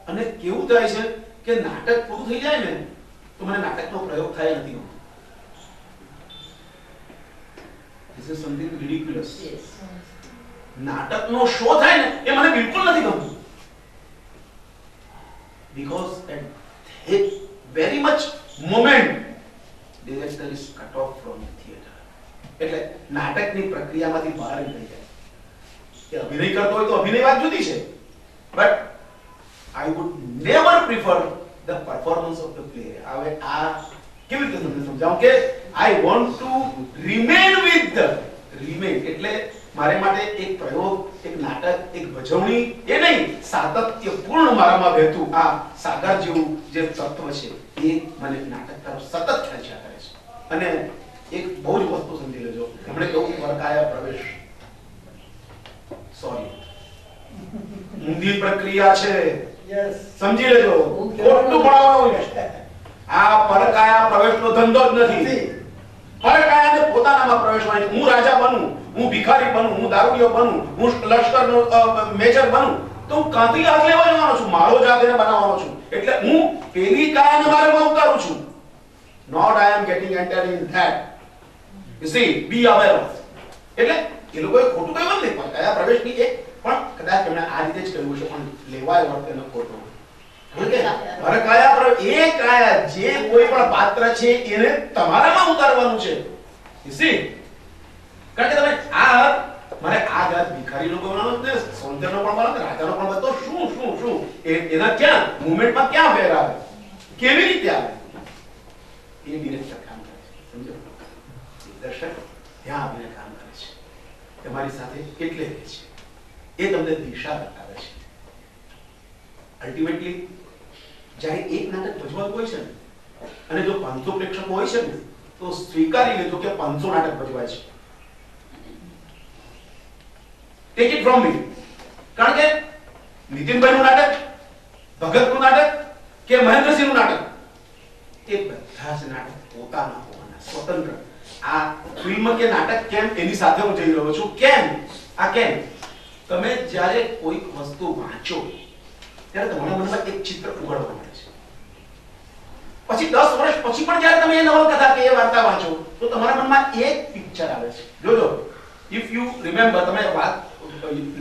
અને કેવું થાય છે કે નાટક પૂરું થઈ જાય ને તો મને નાટકનો પ્રયોગ થાય નથી ગમતો. This is something ridiculous. નાટકનો શો થાય ને એ મને બિલકુલ નથી ગમતું. Because at that very much moment director is cut off from the theater. એટલે નાટકની પ્રક્રિયામાંથી બહાર નીકળી જાય. કે અભિનય કરતો હોય તો અભિનય વાત જુદી છે, but I would never prefer the performance of the play. હવે આ કેવી રીતે તમને સમજાવું કે I want to remain with the એટલે મારે માટે એક પ્રયોગ, એક નાટક, એક ભજવણી એ નહીં, સાતત્યપૂર્ણ મારામાં વહેતું આ સાગર જેવું જે તત્વ છે એ મને નાટક તરફ સતત ખેંચ્યા કરે છે. અને એક બહુ જ વસ્તુ સમજી લેજો, હમણે કહું વર્કાયા પ્રવેશ, સોરી, ઊંધી પ્રક્રિયા છે, સમજી લેજો, ખોટું ભણાવવાનું છે. આ પરકાયા પ્રવેશનો ધંધો જ નથી. પરકાયાને પોતાનામાં પ્રવેશવાની, હું રાજા બનું, હું ભિખારી બનું, હું દારૂડિયો બનું, હું લશ્કરનો મેજર બનું, તો હું કાંથી હાથ લેવા જવાનો છું, મારો જાત એને બનાવવાનો છું. એટલે હું પેલી કાયાને મારે ઉતારું છું. Not I am getting entered in that. You see, be aware of. એટલે એ લોકોએ ખોટું કહ્યું નથી, પરકાયા પ્રવેશની એક પણ કદાચ એમણે આ રીતે જ કહ્યું છે, પણ લેવાય વર્ત એનો ખોટો. પરકાયા એ કાયા જે કોઈ પણ પાત્ર છે એને તમારામાં ઉતારવાનું છે. You see, કારણ કે તમે આ મારે આ જાત ભિખારીનો બનાવવાનો છે, સૌંદર્યનો પણ બનાવવાનો છે, રાજાનો પણ બતો શું શું શું એના ક્યાં મુવમેન્ટમાં ક્યાં ફેર આવે, કેવી રીતે આવે, એ ડિરેક્ટર કામ કરે છે. સમજો, દર્શક ત્યાં આવીને કામ કરે છે, તમારી સાથે એટલે રહે છે, એ તમને દિશા બતાવે છે. અલ્ટિમેટલી જ્યારે એક નાટક ભજવાનું હોય છે ને, અને જો 500 પ્રેક્ષકો હોય છે ને, તો સ્વીકારી લેજો કે 500 નાટક ભજવાય છે. ટેક ઇટ ફ્રોમ મી. કારણ કે નીતિનભાઈનું નાટક, ભગતનું નાટક કે મહેન્દ્રસિંહનું નાટક, એ બધા જ નાટક પોતાના હોવાના સ્વતંત્ર. આ ફિલ્મ કે નાટક કેમ એની સાથે હું જઈ રહ્યો છું. કેમ આ કેમ તમે જ્યારે કોઈક વસ્તુ વાંચો ત્યારે તમારા મનમાં એક ચિત્ર ઉઘડવા માંડે છે. પછી 10 વર્ષ પછી પણ જ્યારે તમે એ નવલકથા કે એ વાર્તા વાંચો તો તમારા મનમાં એક પિક્ચર આવે છે. જોજો, ઇફ યુ રિમેમ્બર, તમે વાત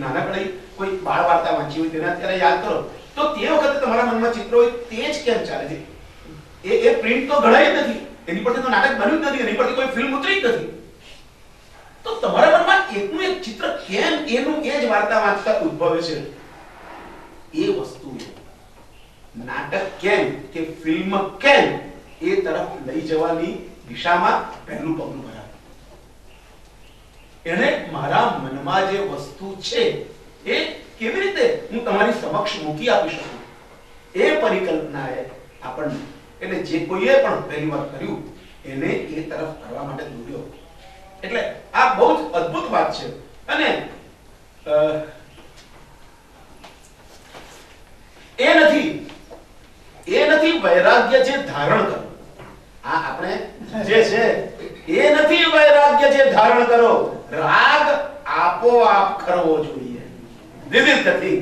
નાનકડી કોઈ બાળ વાર્તા વાંચી હોય તેને અત્યારે યાદ કરો તો તે વખતે તમારા મનમાં ચિત્ર હોય તે જ કેમ ચાલે છે. એ પ્રિન્ટ તો ઘડાય જ નથી, એની પરથી તો નાટક બન્યું જ નથી, એની પરથી કોઈ ફિલ્મ ઉતરી જ નથી. તો તમારા મનમાં એકનું એક ચિત્ર કેમ એનું એ જ વાર્તા વાંચતા ઉદ્ભવે છે. એ વસ્તુ નાટક કેમ કે ફિલ્મ કેમ એ તરફ લઈ જવાની દિશામાં પહેલું પગલું ભરાવે. એને મારા મનમાં જે વસ્તુ છે એ કેવી રીતે હું તમારી સમક્ષ મૂકી આપી શકું, એ પરિકલ્પનાએ આપણને, એટલે જે કોઈએ પણ પહેલી વાર કર્યું એને એ તરફ કરવા માટે દોર્યો. એટલે આ બહુ જ અદ્ભુત વાત છે. અને એ નથી વૈરાગ્ય જે ધારણ કરો. આ આપણે જે છે એ નથી વૈરાગ્ય જે ધારણ કરો. રાગ આપોઆપ કરવો જોઈએ. This is the thing.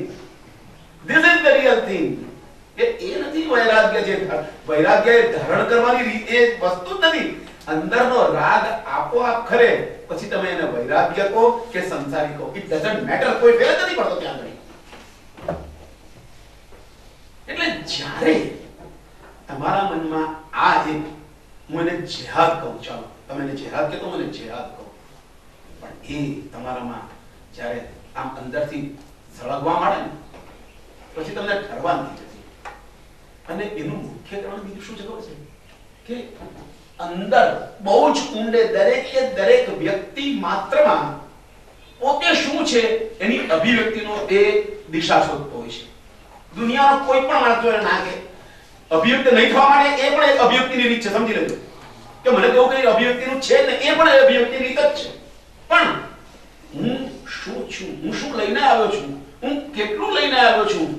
This is the real thing. એ નથી વૈરાગ્ય જે વૈરાગ્ય એ ધારણ કરવાની રીત, એ વસ્તુ જ નથી. અંદરનો રાગ આપોઆપ ખરે, પછી તમે એને વૈરાગ્ય કહો કે સંસારી કહો, ઇટ ડઝન્ટ મેટર, કોઈ ફેર નથી પડતો ત્યાં આગળ. એટલે જ્યારે તમારા મનમાં આ એક, હું એને જેહાદ કહું, ચાલો તમે એને જેહાદ કહેતો, મને જેહાદ કહો, પણ એ તમારામાં જ્યારે આમ અંદરથી ઝળકવા માંડે ને પછી તમને ઠરવા નથી જતી. અને એનું મુખ્ય કારણ બીજું શું છે ખબર છે કે અંદર બહુ જ ઊંડે દરેક વ્યક્તિ માત્રમાં પોતે શું છે એની અભિવ્યક્તિનો એ દિશા શોધતો હોય છે. દુનિયાનો કોઈ પણ માણસ જો ના કે અભિવ્યક્ત નહીં થવા માટે, એ પણ એક અભિવ્યક્તિની રીત છે, સમજી લેજો કે મને તો કઈ અભિવ્યક્તિનું છે ને, એ પણ અભિવ્યક્તિની રીત જ છે. પણ હું શું છું, હું શું લઈને આવ્યો છું, હું કેટલું લઈને આવ્યો છું,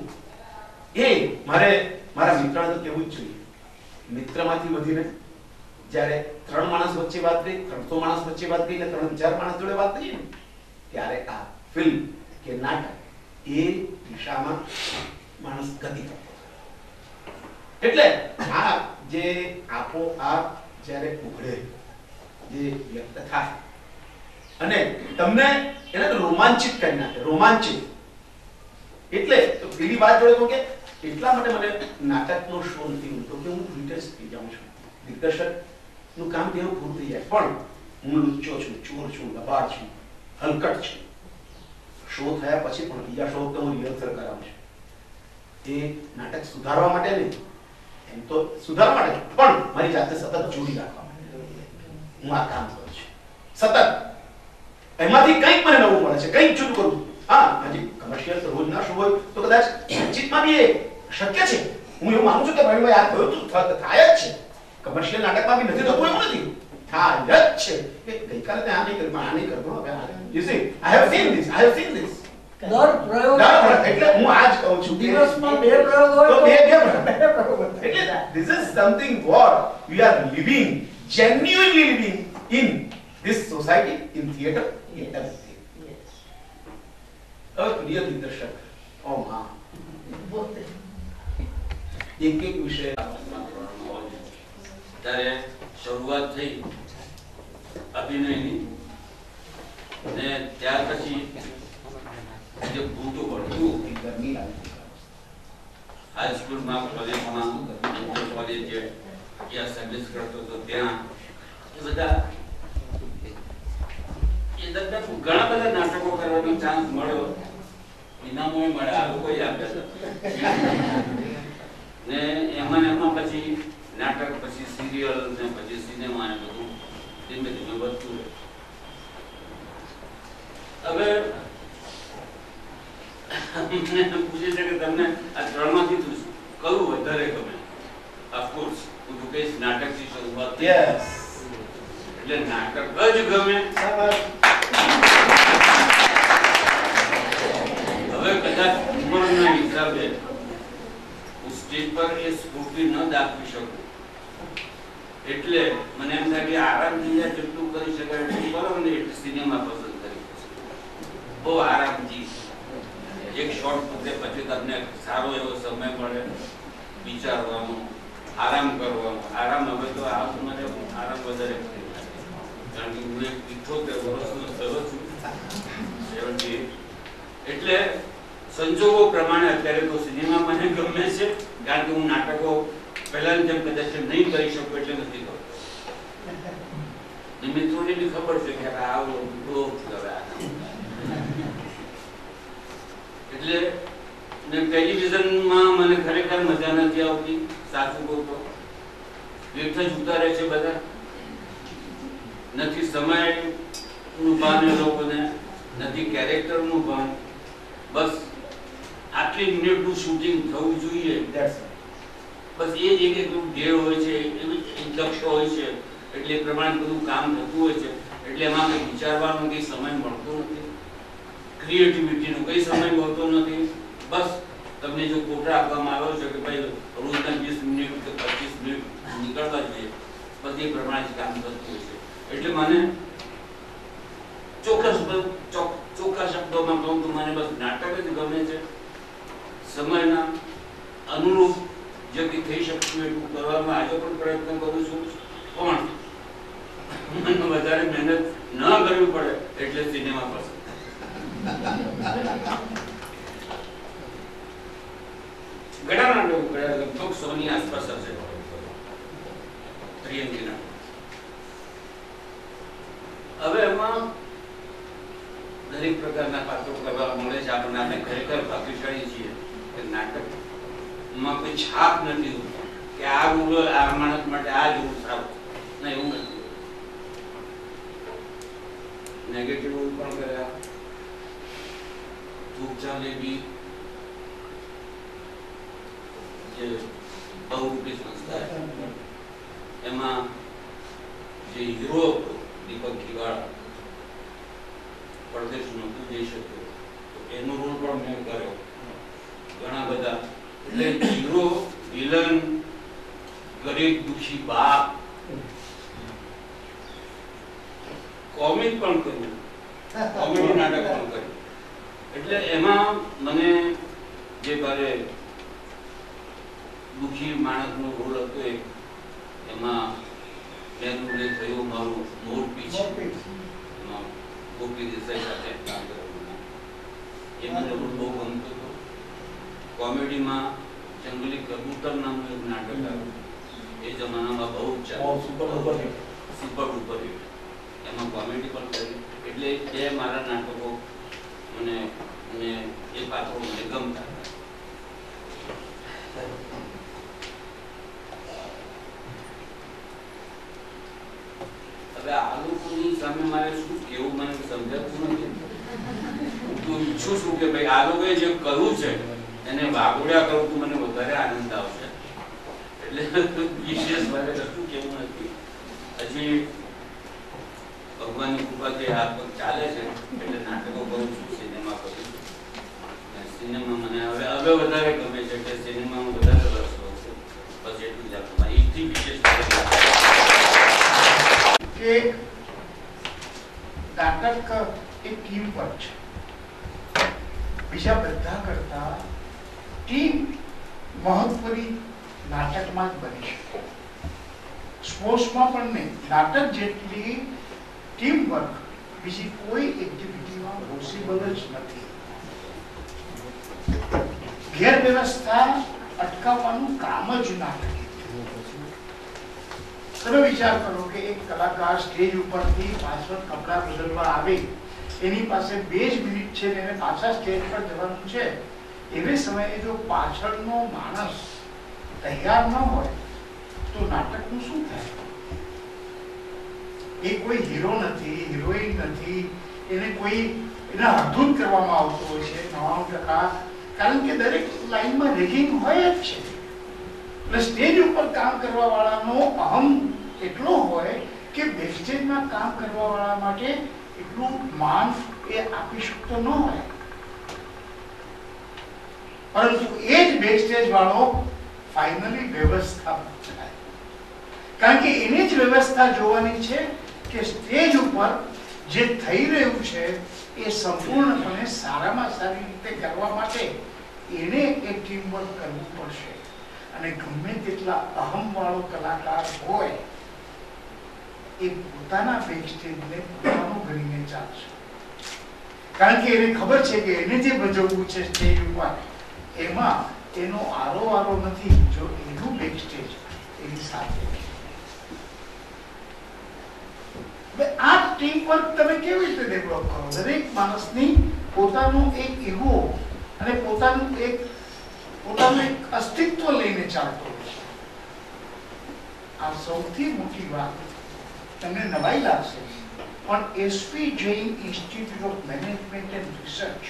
એ મારે મારા મિત્રને તો કહેવું જ જોઈએ. મિત્રમાંથી વધીને જ્યારે 3 માણસ વચ્ચે વાત કરી, 300 માણસ વચ્ચે વાત કરી, 3,000 માણસ જોડે વાત કરી ને, ત્યારે આ ફિલ્મ કે નાટક એ દિશામાં માણસ ગતિ કરતો. એટલે આ જે આપોઆપ જ્યારે ઉઘડે, જે વ્યક્ત થાય અને તમને એને રોમાંચિત કરી નાખે, રોમાંચિત. એટલે પેલી વાત જોડે કહું કે એટલા માટે મને નાટકનો શો નથી મળતો કે હું રિટેસ્ટ થઈ જાઉં છું. દિગ્દર્શક નું કામ તેવું પૂરું થઈ જાય, પણ હું લુચ્ચો છું, ચોર છું, લબાડ છું, હલકટ છું. શો થયા પછી પણ બીજા શો તો હું રિહર્સલ કરાવું છું. એ નાટક સુધારવા માટે નહીં, એમ તો સુધારવા માટે, પણ મારી જાતે સતત જોડી રાખવા માટે હું આ કામ કરું છું. સતત એમાંથી કંઈક મને નવું મળે છે, કંઈક જુદું કરું. હા, હજી કમર્શિયલ રોજ ના શો હોય તો કદાચ ચિત્તમાં બી એ શક્ય છે. હું એવું માનું છું કે ભાઈ આ થયું તો થાય જ છે. કમર્શિયલ નાટકમાં બી નથી થતું એવું નથી, થાય જ છે. કે ગઈકાલે ત્યાં નહીં કર્યું, આ નહીં કર્યું, હવે you C I have seen this, I have seen this. દર પ્રયોગ એટલે હું આજ કહું છું દિવસમાં 2 પ્રયોગ હોય તો બે પ્રયોગ. એટલે this is something what we are living, genuinely living in this society, in theater, in everything. હવે પ્રિય દિગ્દર્શક, ઓ માં એક વિષય ત્યારે શરૂઆત થઈ અભિનયની, ને ત્યાર પછી જે ભૂતું પડતું હાઈસ્કૂલમાં, કોલેજમાં, કોલેજ જ્યાં સર્વિસ કરતો હતો ત્યાં એ બધા ઘણા બધા નાટકો કરવાનો ચાન્સ મળ્યો, ઇનામો મળ્યા, આ લોકોએ આપ્યા ને એમાં પછી નાટક, પછી સિરિયલ ને પછી સિનેમા ને બધું ધીમે ધીમે વધતું રહ્યું. હવે પૂછે છે કે તમને આ 3માંથી કયું વધારે ગમે? ઓફકોર્સ હું તો કહીશ નાટકથી શરૂઆત. યસ, એટલે નાટક જ ગમે. હવે કદાચ ઉંમરના હિસાબે હું સ્ટેજ પર એ સ્ફૂર્તિ ન દાખવી શકું, એટલે મને એમ થાય કે આરામથી જેટલું કરી શકાય એટલું કરો ને, એટલે સિનેમા પસંદ કરી. બહુ આરામથી એક શોર્ટ પૂછે પછી તમને સારો એવો સમય મળે વિચારવાનો, આરામ કરવાનો. આરામ હવે તો આ ઉંમરે આરામ વધારે કરી, કારણ કે હું એક 78 વર્ષનો થયો છું, 78. એટલે સંજોગો પ્રમાણે અત્યારે તો સિનેમા મને ગમે છે, કારણ કે હું નાટકો પહેલાની જેમ કદાચ નહીં કરી શકું એટલે નથી કરતો. મિત્રોને બી ખબર છે કે આવો એટલે ટેલિવિઝનમાં મને ખરેખર મજા નથી આવતી, સાચું કહું તો. પીઠ જ ઉતારે છે બધા, નથી સમય, નું ભાન એ લોકોને નથી, કેરેક્ટરનું ભાન. બસ આટલી મિનિટનું શૂટિંગ થવું જોઈએ, બસ એ જ એક ધ્યેય હોય છે, એવી લક્ષ્ય હોય છે, એટલે એ પ્રમાણે બધું કામ થતું હોય છે. એટલે એમાં કંઈ વિચારવાનો કંઈ સમય મળતો નથી, ક્રિએટિવિટીનો કંઈ સમય મળતો નથી. બસ તમને જો કોટા આપવામાં આવ્યો છે કે ભાઈ રોજના 20 મિનિટ કે 25 મિનિટ નીકળવા જોઈએ, બસ એ પ્રમાણે જ કામ થતું હોય છે. એટલે મને ચોખ્ખા શબ્દોમાં કહું તો મને બસ નાટક જ ગમે છે. સમયના અનુરૂપ જે કંઈ થઈ શકતું એટલું કરવામાં આજે પણ પ્રયત્ન કરું છું, પણ મને વધારે મહેનત ન કરવી પડે એટલે સિનેમા પસંદ. ઘણા નાટકો કર્યા, લગભગ 100 ની આસપાસ હશે. ત્રિયંગી નાટક. હવે એમાં દરેક પ્રકારના પાત્રો કરવા મળે છે આપણને. આપણે ખરેખર ભાગ્યશાળી છીએ કે નાટકમાં કોઈ છાપ નથી હોતી કે આ રોલ આ માણસ માટે આ જેવું છાપ ના, એવું નથી. નેગેટિવ રોલ પણ કર્યા, ચાલે બી જે બહુરૂપી સંસ્થા એમાં જે હીરો હતો દીપક ઘીવાળા, પરદેશ નહોતું જઈ શક્યો, એનો રોલ પણ મેં કર્યો. ઘણા બધા એટલે હીરો, વિલન, ગરીબ દુખી બાપ, કોમિક પણ કર્યું, કોમેડી નાટક પણ કર્યું. એટલે એમાં મને જે ભારે દુખી માણસનો રોલ હતો એમાં મેનું જે થયું મારું મોરપીછ, ગોપી દેસાઈ સાથે કામ કરવાનું એ મને રોલ બહુ ગમતો હતો. કોમેડીમાં જંગલી કબૂતર નામનું એક નાટક આવ્યું, એ જમાનામાં બહુ સુપર ડુપર હિટ. એમાં કોમેડી પણ કરી. એટલે એ મારા નાટકો મને એ પાત્રો મને ગમતા. હવે આ લોકોની સામે મારે શું કેવું મને સમજાતું નથી. હું તો ઈચ્છું છું કે ભાઈ આ લોકોએ જે કર્યું છે એને વાગોડ્યા કરું તો મને વધારે આનંદ આવશે. એટલે વિશેષ મારે કશું કેવું નથી. હજી ભગવાનની કૃપાથી આ ચાલે છે એટલે નાટકો કરું છું, સિનેમા કરું છું. સિનેમા મને હવે વધારે ગમે છે કે સિનેમામાં વધારે રસ હોય છે. બસ એટલું જ આપું. એકથી વિશેષ કે નાટક એક ટીમ પર છે. બીજા બધા કરતા ટીમ મહત્વની નાટકમાં જ બની શકે. સ્પોર્ટ્સમાં પણ નહીં. નાટક જેટલી ટીમ વર્ક બીજી કોઈ એક્ટિવિટીમાં પોસિબલ જ નથી. ગેરવ્યવસ્થા અટકાવવાનું કામ જ નાટક. તમે વિચાર કરો કે એક કલાકાર સ્ટેજ ઉપરથી પાછળ કપડા બદલવા આવે, એની પાસે 2 જ મિનિટ છે ને એને પાછા સ્ટેજ પર જવાનું છે. એવે સમયે જો પાછળનો માણસ તૈયાર ન હોય તો નાટકનું શું થાય? એ કોઈ હીરો નથી, હિરોઈન નથી, એને કોઈ એને અડધું કરવામાં આવતું હોય છે 99%. કારણ કે દરેક લાઈનમાં રેગિંગ હોય જ છે. એટલે સ્ટેજ ઉપર કામ કરવા વાળાનો અહમ એટલો હોય કે બેકસ્ટેજમાં કામ કરવા વાળા માટે એટલું માન એ આપી શકતો ન હોય. પરંતુ એ જ બેકસ્ટેજ વાળો ફાઇનલી વ્યવસ્થા થાય. કારણ કે એની જ વ્યવસ્થા જોવાની છે કે સ્ટેજ ઉપર જે થઈ રહ્યું છે એ સંપૂર્ણપણે સારામાં સારી રીતે કરવા માટે એને એ ટીમ વર્ક કરવું પડશે. અને ગમે તેટલા અહમ વાળો કલાકાર હોય એ પોતાના બેકસ્ટેજને પોતાનું ગણીને ચાલશે. કારણ કે એને ખબર છે કે એને જે ભજવવું છે સ્ટેજ ઉપર એમાં એનો આરો નથી જો એનું બેકસ્ટેજ એની સાથે. આ ટીમ વર્ક તમે કેવી રીતે ડેવલપ કરો? દરેક માણસની પોતાનું એક ઈગો અને પોતાનું એક અસ્તિત્વ લઈને ચાલતો હોય છે. આ સૌથી મોટી વાત તમને નવાઈ લાગશે પણ SP Jain institute of management and research,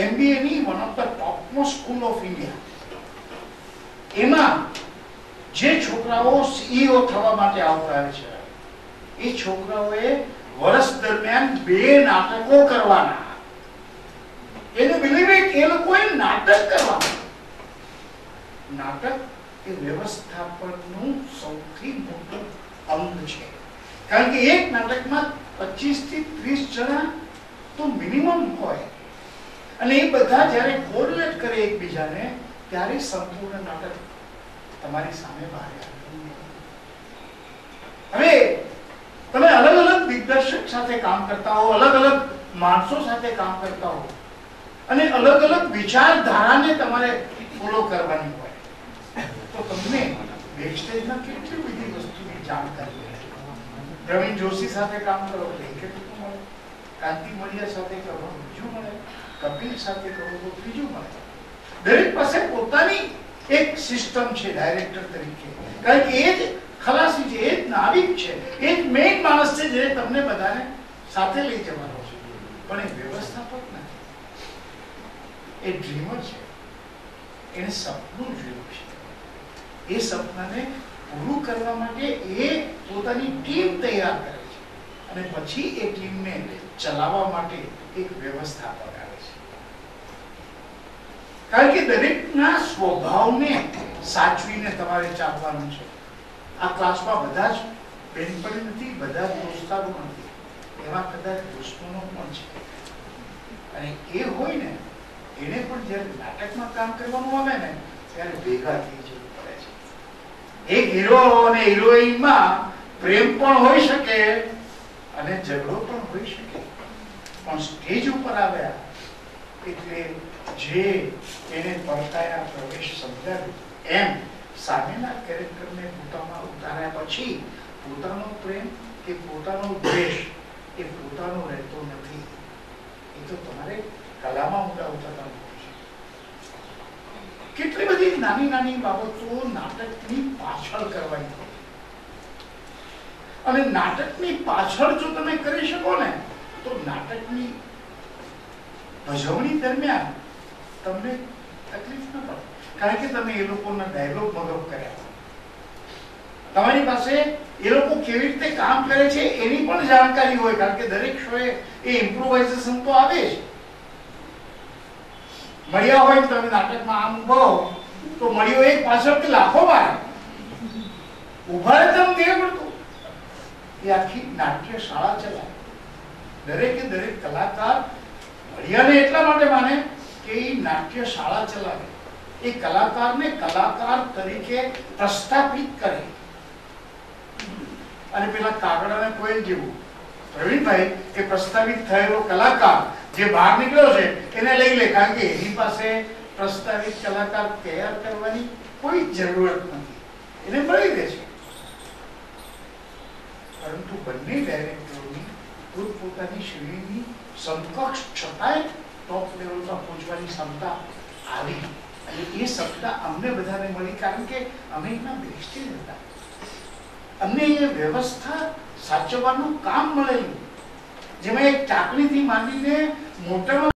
MBA ની one of the topmost school of India, એમાં જે છોકરાઓ CEO થવા માટે આવતા હોય છે, એ છોકરાઓએ વર્ષ દરમિયાન 2 નાટકો કરવાના. એને બિલીવ ઇટ, એ લોકોએ નાટક કરવાના. નાટક એ વ્યવસ્થાપનનું સૌથી મોટું અંગ છે, કારણ કે એક નાટકમાં 25 થી 30 જણા તો મિનિમમ હોય, અને એ બધા જ્યારે કોરિલેટ કરે એકબીજાને, ત્યારે સંપૂર્ણ નાટક તમારી સામે બહાર આવે. હવે તમે અલગ અલગ દિગ્દર્શક સાથે કામ કરતા હો, અલગ અલગ માણસો સાથે કામ કરતા હો, અને અલગ અલગ વિચારધારાને તમારે ફોલો કરવાની હોય, તો તમને બેકસ્ટેજમાં કેટલી બધી વસ્તુની જાણકારી મળે. પ્રવીણ જોશી સાથે કામ કરો તો કેટલું મળે, કાંતિ મડિયા સાથે કરો તો બીજું મળે, કપિલ સાથે કરો તો ત્રીજું મળે. દરેક પાસે પોતાની એક સિસ્ટમ છે ડાયરેક્ટર તરીકે, કારણ કે એ જ ખલાસી છે, એ જ નાવિક છે, એ જ મેઇન માણસ છે જે તમને બધાને સાથે લઈ જવાનો છે. પણ એ વ્યવસ્થાપક નથી, એ ડ્રીમર છે. એને સપનું જોયું છે, એ સપનાને પૂરું કરવા માટે એ પોતાની ટીમ તૈયાર કરે છે, અને પછી એ ટીમને ચલાવવા માટે એક વ્યવસ્થાપક આવે છે. કારણ કે દરેકના સ્વભાવને સાચવીને તમારે ચાલવાનું છે. આ ક્લાસમાં બધા જ બેનપણી નથી, બધા જ દોસ્તારો નથી, એવા કદાચ દુશ્મનો પણ છે, અને એ હોય ને એને પણ જ્યારે નાટકમાં કામ કરવાનું આવે ને ત્યારે ભેગા થઈ જવું પડે છે. એક હીરો અને હિરોઈનમાં પ્રેમ પણ હોઈ શકે અને ઝઘડો પણ હોઈ શકે, પણ સ્ટેજ ઉપર આવ્યા એટલે જે એને પડકાયા પ્રવેશ સમજાવ્યું, એમ સામેના કેરેક્ટરને પોતામાં ઉતાર્યા પછી પોતાનો પ્રેમ કે પોતાનો દ્વેષ એ પોતાનો રહેતો નથી. એ તો તમારે કલામાં ઉતારવાનું છે. કેટલી બધી નાની નાની બાબતો નાટકની પાછળ કરવાની હોય, અને નાટકની પાછળ જો તમે કરી શકો ને તો નાટકની ભજવણી દરમિયાન તમને તકલીફ ન પડે, કારણ કે તમે એ લોકોના ડાયલોગ મગજ કર્યા, તમારી પાસે એ લોકો કેવી રીતે કામ કરે છે એની પણ જાણકારી હોય, કારણ કે દરેક શોએ એ ઇમ્પ્રોવાઇઝેશન તો આવે જ. મળ્યા હોય તમે નાટકમાં આમ ઉભો તો મળ્યો એક પાછળથી લાખો મારે ઉભા રહે તેમ કેવું પડતું. એ આખી નાટ્ય શાળા ચલાવે. દરેકે દરેક કલાકાર મળ્યાને એટલા માટે માને કે એ નાટ્ય શાળા ચલાવે, એ કલાકારને કલાકાર તરીકે પ્રસ્થાપિત કરે. અને પેલા કાગડાને કોઈ જેવું પ્રવીણભાઈ એ પ્રસ્તાવિત થયેલો કલાકાર જે બહાર નીકળ્યો છે એને લઈ લે, કારણ કે એની પાસે પ્રસ્તાવિત કલાકાર તૈયાર કરવાની કોઈ જરૂરત નથી, એને મળી રહે છે. પરંતુ બંને ડાયરેક્ટરોની પોતપોતાની શૈલીની સમકક્ષ છતાંય ટોપ લેવલમાં પહોંચવાની ક્ષમતા આવી, અને એ ક્ષમતા અમને બધાને મળી, કારણ કે અમે એના બેસ્ટેજ હતા. અમને એ વ્યવસ્થા સાચવવાનું કામ મળેલું, જેમાં એક ચાકણીથી માંડીને મોટામાં